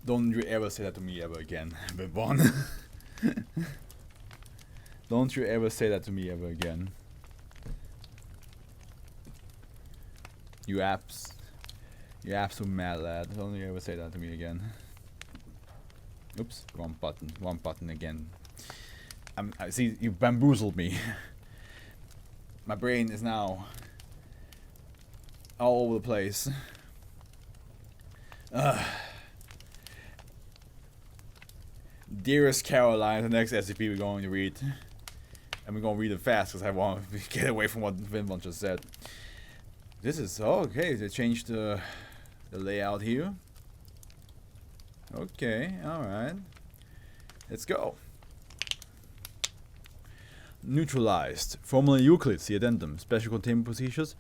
Don't you ever say that to me ever again, Bond. Don't you ever say that to me ever again. You absolute mad lad. Don't you ever say that to me again. Oops, wrong button again. I see, you bamboozled me. My brain is now all over the place. Dearest Caroline, the next SCP we're going to read. And we're going to read it fast because I want to get away from what Vinbon just said. This is, oh, okay, they changed the layout here. Okay, alright. Let's go. Neutralized. Formula Euclid, the addendum. Special containment procedures.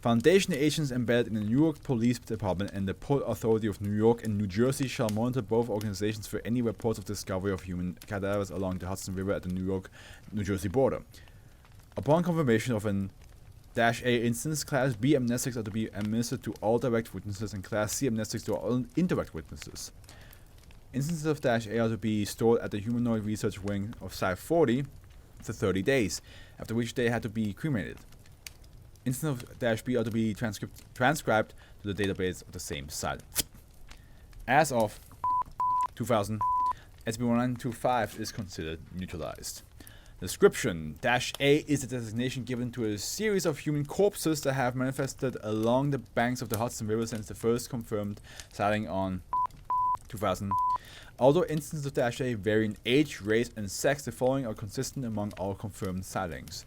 Foundation agents embedded in the New York Police Department and the Port Authority of New York and New Jersey shall monitor both organizations for any reports of discovery of human cadavers along the Hudson River at the New York-New Jersey border. Upon confirmation of an -A instance, Class B amnestics are to be administered to all direct witnesses and Class C amnestics to all indirect witnesses. Instances of -A are to be stored at the Humanoid Research Wing of Site 40 for 30 days, after which they had to be cremated. Instances of -B are to be transcribed to the database of the same site. As of 2000, SCP-1925 is considered neutralized. Description: -A is the designation given to a series of human corpses that have manifested along the banks of the Hudson River since the first confirmed sighting on 2000. Although instances of -A vary in age, race, and sex, the following are consistent among all confirmed sightings.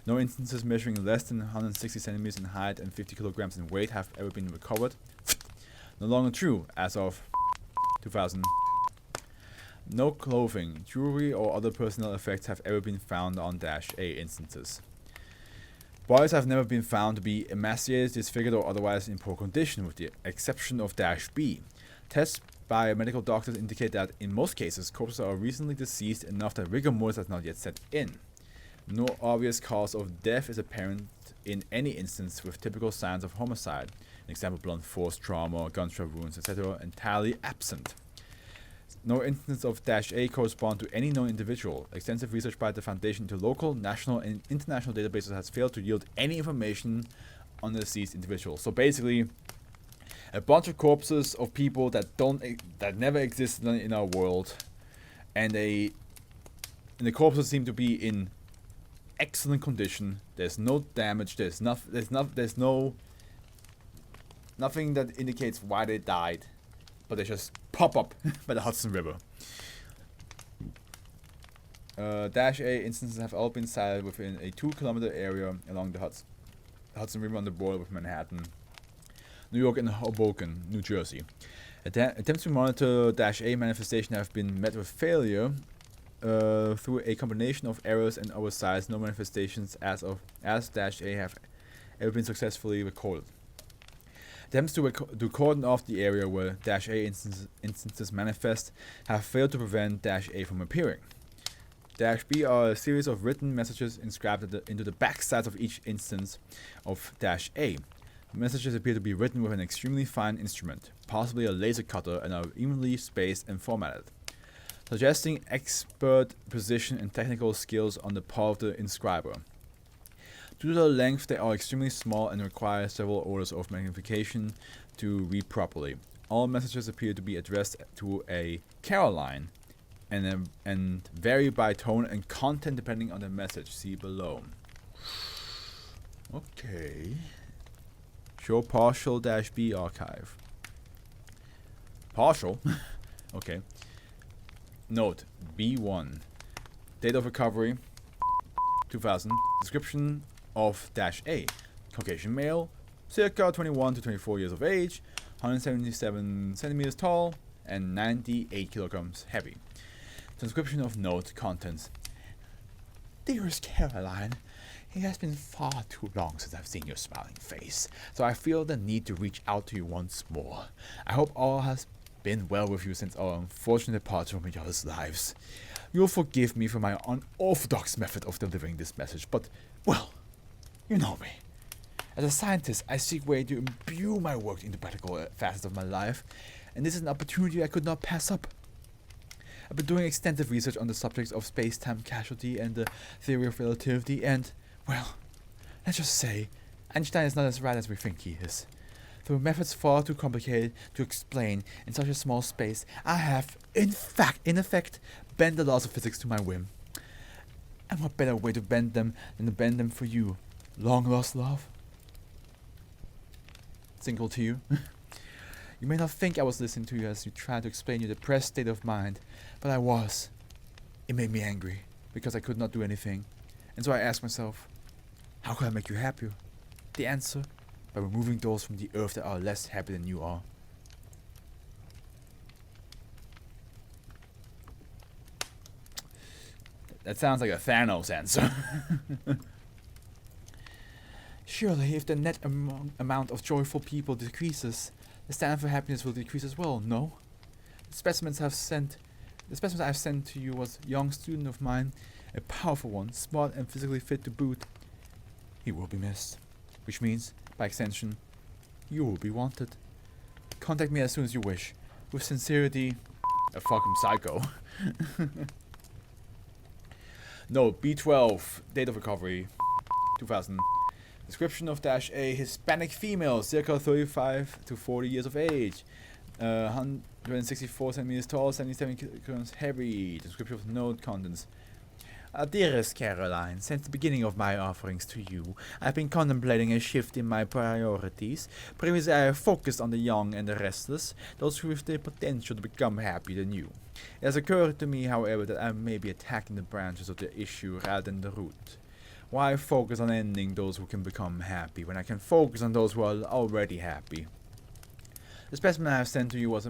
No instances measuring less than 160 centimeters in height and 50 kilograms in weight have ever been recovered. No longer true as of 2000. No clothing, jewelry, or other personal effects have ever been found on -A instances. Bodies have never been found to be emaciated, disfigured, or otherwise in poor condition, with the exception of -B. Tests by medical doctors indicate that, in most cases, corpses are recently deceased enough that rigor mortis has not yet set in. No obvious cause of death is apparent in any instance, with typical signs of homicide, an example blunt force trauma, gunshot wounds, etc., entirely absent. No instances of -A correspond to any known individual. Extensive research by the Foundation into local, national, and international databases has failed to yield any information on the deceased individual. So basically, a bunch of corpses of people that never existed in our world, and the corpses seem to be in excellent condition. There's no damage. There's nothing that indicates why they died, but they just pop up by the Hudson River. -A instances have all been sighted within a 2-kilometer area along the Hudson River on the border with Manhattan, New York, and Hoboken, New Jersey. Attempts to monitor -A manifestation have been met with failure. Through a combination of errors and oversights, no manifestations as -A have ever been successfully recorded. Attempts to cordon off the area where -A instances manifest have failed to prevent -A from appearing. -B are a series of written messages inscribed into the backsides of each instance of -A. The messages appear to be written with an extremely fine instrument, possibly a laser cutter, and are evenly spaced and formatted, suggesting expert precision and technical skills on the part of the inscriber. Due to their length, they are extremely small and require several orders of magnification to read properly. All messages appear to be addressed to a Caroline and vary by tone and content depending on the message. See below. Okay. Show partial -B archive. Partial? Okay. Note, B1. Date of recovery, 2000. Description of -A. Caucasian male, circa 21 to 24 years of age, 177 centimeters tall, and 98 kilograms heavy. Transcription of note contents. Dearest Caroline, it has been far too long since I've seen your smiling face, so I feel the need to reach out to you once more. I hope all has been well with you since our unfortunate departure from each other's lives. You'll forgive me for my unorthodox method of delivering this message, but, well, you know me. As a scientist, I seek ways to imbue my work into practical facets of my life, and this is an opportunity I could not pass up. I've been doing extensive research on the subjects of space-time causality and the theory of relativity, and, well, let's just say, Einstein is not as right as we think he is. Through methods far too complicated to explain in such a small space, I have, in effect, bent the laws of physics to my whim. And what better way to bend them than to bend them for you, long-lost love? Single to you. You may not think I was listening to you as you tried to explain your depressed state of mind, but I was. It made me angry, because I could not do anything. And so I asked myself, how could I make you happier? The answer? By removing those from the earth that are less happy than you are. That sounds like a Thanos answer. Surely, if the net amount of joyful people decreases, the standard for happiness will decrease as well, no? The specimens I've sent to you was a young student of mine, a powerful one, smart and physically fit to boot. He will be missed, which means, by extension, you will be wanted. Contact me as soon as you wish. With sincerity, a fucking psycho. No, B12, date of recovery, 2000. Description of -A, Hispanic female, circa 35 to 40 years of age. 164 centimeters tall, 77 kilograms heavy. Description of note contents. Dearest Caroline, since the beginning of my offerings to you, I have been contemplating a shift in my priorities. Previously, I have focused on the young and the restless, those with the potential to become happier than you. It has occurred to me, however, that I may be attacking the branches of the issue rather than the root. Why focus on ending those who can become happy, when I can focus on those who are already happy? The specimen I have sent to you was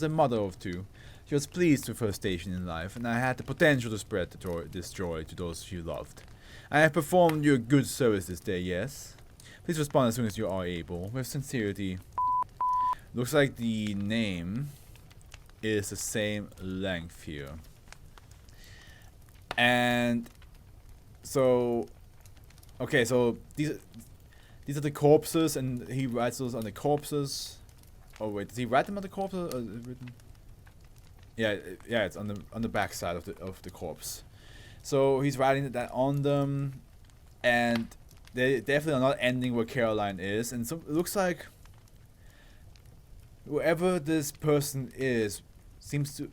a mother of two. She was pleased with her station in life, and I had the potential to spread this joy to those she loved. I have performed you a good service this day, yes? Please respond as soon as you are able. With sincerity. Looks like the name is the same length here. And so, okay, so these are the corpses, and he writes those on the corpses. Oh wait, does he write them on the corpses? Or is it written? Yeah, it's on the back side of the corpse. So he's writing that on them, and they definitely are not ending where Caroline is. And so it looks like whoever this person is seems to.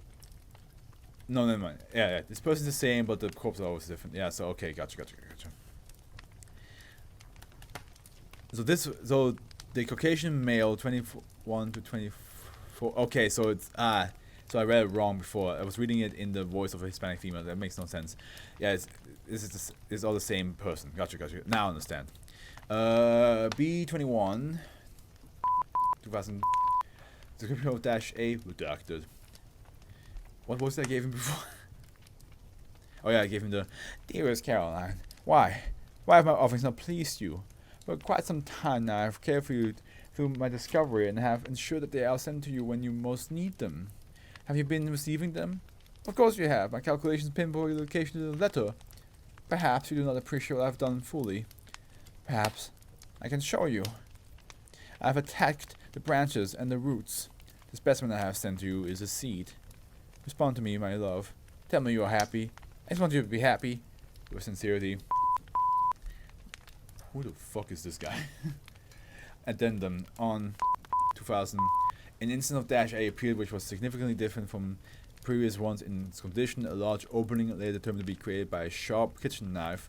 No, never mind. Yeah, this person's the same, but the corpse is always different. Yeah, so okay, gotcha. So the Caucasian male, 21 to 24. Okay, so it's so I read it wrong before. I was reading it in the voice of a Hispanic female. That makes no sense. Yeah, it's all the same person. Gotcha. Now I understand. B21, 2000. Description of -A redacted. What voice did I give him before? Oh yeah, I gave him the Dearest Caroline. Why have my offerings not pleased you? For quite some time now, I have cared for you through my discovery and have ensured that they are sent to you when you most need them. Have you been receiving them? Of course you have. My calculations pinpoint your location to the letter. Perhaps you do not appreciate what I have done fully. Perhaps I can show you. I have attacked the branches and the roots. The specimen I have sent to you is a seed. Respond to me, my love. Tell me you are happy. I just want you to be happy. With sincerity. Who the fuck is this guy? Addendum on 2000. An instance of -A appeared which was significantly different from previous ones in its condition. A large opening, later determined to be created by a sharp kitchen knife,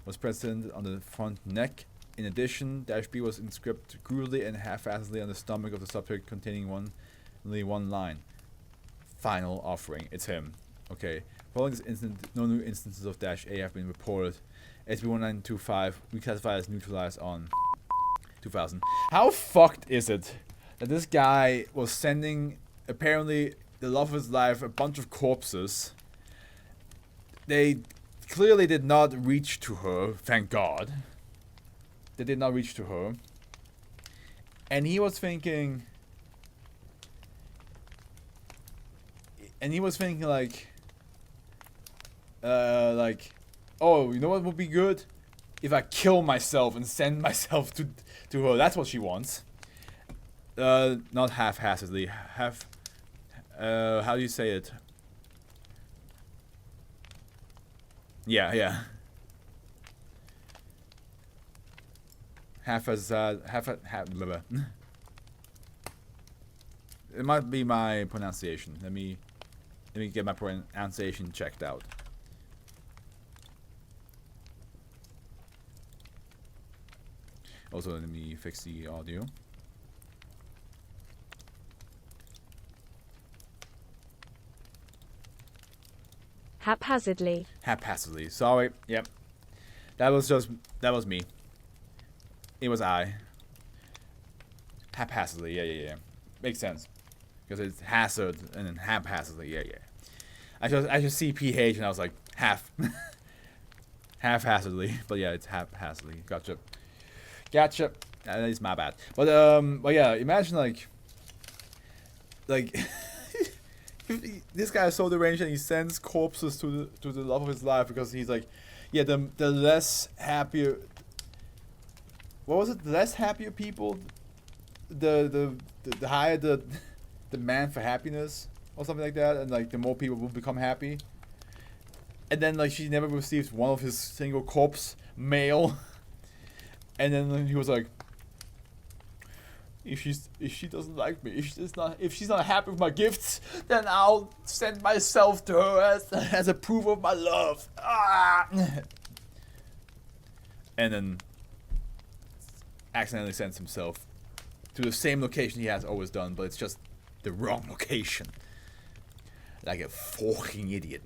was present on the front neck. In addition, -B was inscribed crudely and half-assedly on the stomach of the subject, containing only one line. Final offering. It's him. Okay. Following this incident, no new instances of -A have been reported. SB1925 reclassified as neutralized on 2000. How fucked is it that this guy was sending, apparently, the love of his life, a bunch of corpses? They clearly did not reach to her, thank God. They did not reach to her. And he was thinking... like, oh, you know what would be good? if I kill myself and send myself to her. That's what she wants. Not half-heartedly. How do you say it? Yeah. Half. Blah, blah. It might be my pronunciation. Let me get my pronunciation checked out. Also, let me fix the audio. Haphazardly. Haphazardly. Sorry. Yep. That was me. It was I. Haphazardly. Yeah. Makes sense. Because it's hazard and then haphazardly. Yeah. I just see PH and I was like haphazardly. But yeah, it's haphazardly. Gotcha. That is my bad. But yeah, imagine like this guy is so deranged and he sends corpses to the love of his life because he's like, yeah, the less happier. What was it? The less happier people, the higher the demand for happiness or something like that, and like the more people will become happy. And then like she never received one of his single corpse mail. And then he was like, if she doesn't like me, if she's not happy with my gifts, then I'll send myself to her as a proof of my love. And then accidentally sends himself to the same location he has always done, but it's just the wrong location. Like a fucking idiot.